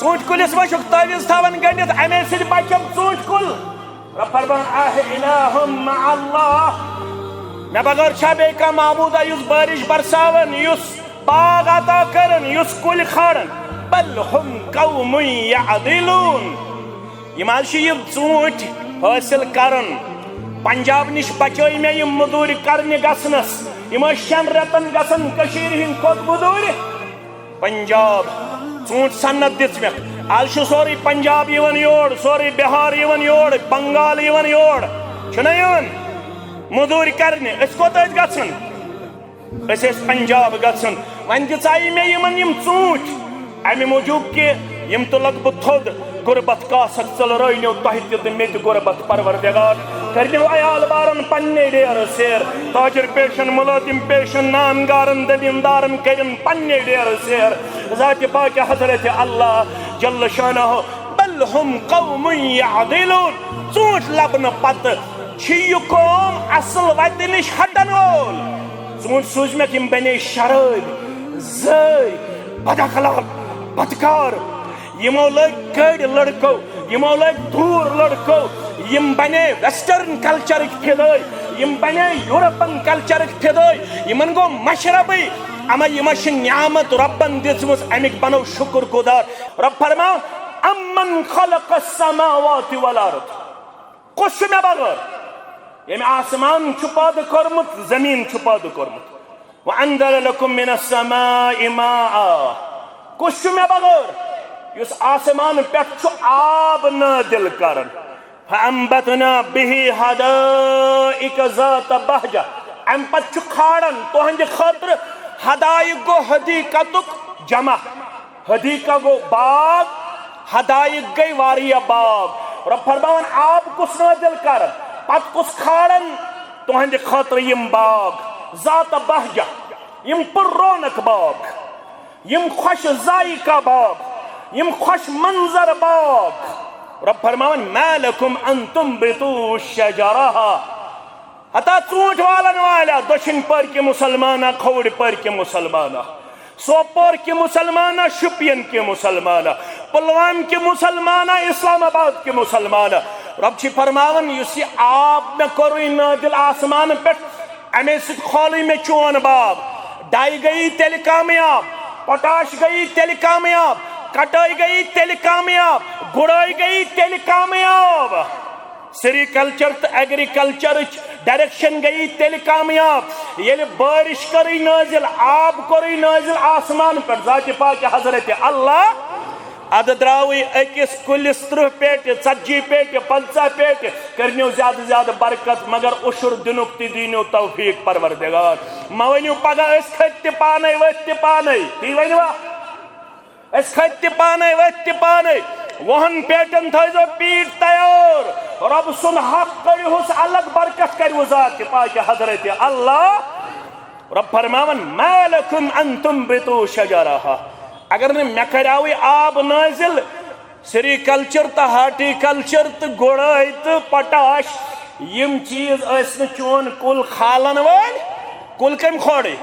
ूंट कुलिस वुक तवीज थान गंडित अमे बचम ूंट कुल मे बगैर छा बे कह महबूदा बारिश बरसावन बाग अता करन कुल खाड़न बल हम कौम यअदिलून यम ूंट हासिल करन पंजाब निश बचो मे मजूर करने गसनस यम 6 रेतन गसन हिंद खोत मजूर पंजाब ूंट सन्नत दित मे आज सोरे पंजाब योर सोरे बिहार योर बंगाल योर मजूर करने कोत गसन पंजाब गसन वन दिचाई मे ूंट अमे मूजूब कि यम तुलक बह थोद गुरबत कासक चल रनो तह मे गुरबत परवरदिगार करनो अयाल बारन पन्ने डेर सेर ताजर पेशन मुलाजिम पेशन नामगारन दमींदारन करन पन्ने डेर सेर ज़ात पाक हजरत अल्लाह जल्ल शानह बल हम कौम यअदिलून ूंट लबन पत कौम असल वत निश हटन वोल ूंट सूज मे यम बने शराब जय बदअखलाक बदकार यमो लग कड़ लड़को यमो लग दूर लड़को यम बने वेस्टर्न कल्चर फिदाई यम बने यूरोपन कल्चर फिदाई यमन गो मशरबी अमा यम नियामत रब्बन दिसमस अमिक बनो शुक्र गुजार रब फरमाओ अम्मन खलक अस्समावाति वल अर्द कुछ मे बगैर यम आसमान पैदा कोरमुत जमीन पैदा कोरमुत व अंज़ल लकुम मिनस समाइ माअ कुछ मे बगैर युस आसमान पे आब नादिल करन फअंबतना बिही हदाइक ज़ात बहजा अम पत खाड़न तुहंद खतर हदाइक गो हदीकतुक जमा हदीका गो बाग हदाइक गई वारिया बाग रब फरमावन आब कुछ नादिल करन पत कुछ खाड़न तुहंद खतर यम बाग ज़ात बहजा यम पुर रौनक बाग यम खुश जायका बाग यम खुश मंजर बाग रब फरमावन मा लकुम अन तुंबितू शजरहा हता ूंट वालन वाला दक्षिण पर के मुसलमाना खौड़ पर के मुसलमाना सोपोर के मुसलमाना शुपियन के मुसलमाना पुलवाम के मुसलमाना इस्लामाबाद के मुसलमाना रब फरमावन युस आब मे कोर नादिल आसमान पे अमे खोल मे चोन बाग डाई गई तेल कामयाब पोटाश गई तेल कामयाब कटाई गई तेल कामयाब गुड़ाई गई तेल कामयाब सेरिकल्चर तो एग्रीकल्चर डायरेक्शन गई तेल कामयाब ये बारिश करी नाजिल आब करी नाजिल आसमान पर ज़ात पाक हजरत अल्लाह अद द्रावी अकिस कुलिस 30 पेट 40 पेट 50 पेट करनो ज्यादा ज्यादा बरकत मगर उशुर दिनुक ति दीनो तौफीक परवरदिगार मवनु पगा खत पाने वत पाने ती वनवा खत पाने वत पाने वहन पेटन थो पीठ तैयार रब सुन हक करुस अलग बरकत करू ज़ात पाक हजरत अल्लाह रब फरमावन मा लकुम अन तुंबितू शजरहा अगर ने मे करावे आब नाजिल सेरिकल्चर तो हार्टिकल्चर तो गुड़ाई तो पोटाश यम चीज चोन कुल खालन वाल कुल कम खोड़े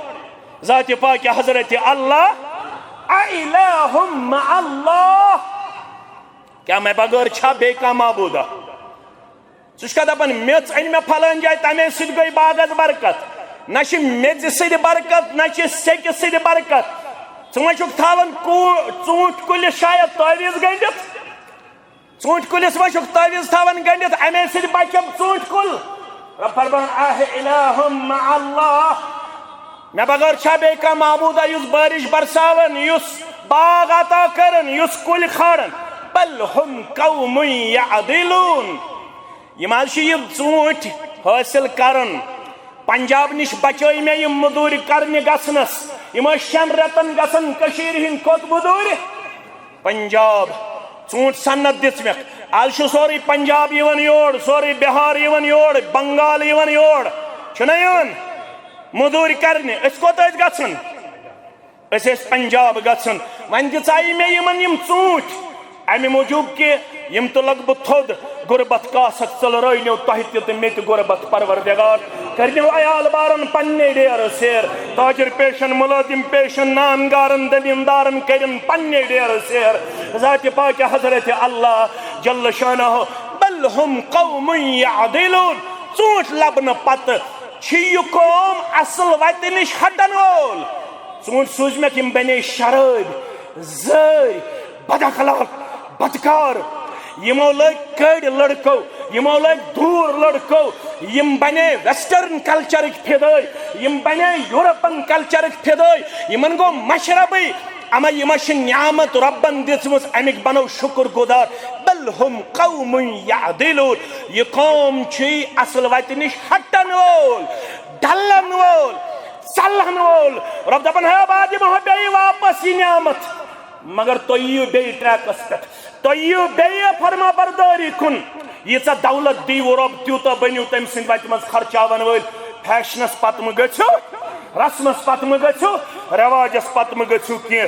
ज़ात पाक हजरत अल्लाह अइलाहुम मअल्लाह क्या मैं बगैर छा बे का माबूदा सुका दपान मेच अन मे फलान जाए तमे सद गई बागस बरकत न मेज सद बरकत न सेक सद बरकत वन थान ूंट कुल शायद तवीज गंडित ूंट कुलिस वन तवीज थान गंडित अमे सद बचम ूंट कुल रब फरमान अइलाहुम मअल्लाह मे बगैर छा बे का महबूदा बारिश बरसावन बाग अता करन कुल खाड़न बल हम कौम यअदिलून यम ूंट हासिल करन पंजाब निश बचो मे मजूर करने गसनस यम 6 रेतन गसन हिंद खोत मजूर पंजाब ूंट सन्नत दित मे आज सोरे पंजाब योर सोरे बिहार योर बंगाल योर मजूर करने कोत गसन पंजाब गसन वन दिचाई मे ूंट अमे मूजूब कि यम तो लग बह थोद गुरबत कासक चल रनो तह तो मे गुरबत परवरदिगार करनो अयाल बारन पन्ने डेर सेर ताजिर पेशन मुलाजिम पेशन नामगारन दलीमदारन करन पन्ने डेर सेर ज़ात पाक हजरत अल्लाह जल्ल शानहु बल हुम कौम यादिलून चूंट लबन पत कौम असल वत नश हटन वोल चूंट सूझ मे कि बने शराब जर बदअखलाक बदकार यमो लग कड़ लड़को यमो लग दूर लड़को यम बने वेस्टर्न कल्चर फिदाई यम बने यूरोपन कल्चर फिदाई यमन गो मशरबी अमा यम नियामत रब्बन दिसमस अमिक बनो शुक्र गुजार बल हुम कौम यादिलून यह कौम असल वत नश हटन वोल डलन वोल चलन वोल रब दपन है बाद बे वापस यह नियामत मगर तो यू बे ट्रैकस पे तो यू बे फरमा बरदारी कुन यीचा दौलत दीव रब त्यूता बनियो तम सिंद वत मज खर्चावन वल फैशनस पत म गछो रस्मस पत म गछो रवाजस पत म गछो कि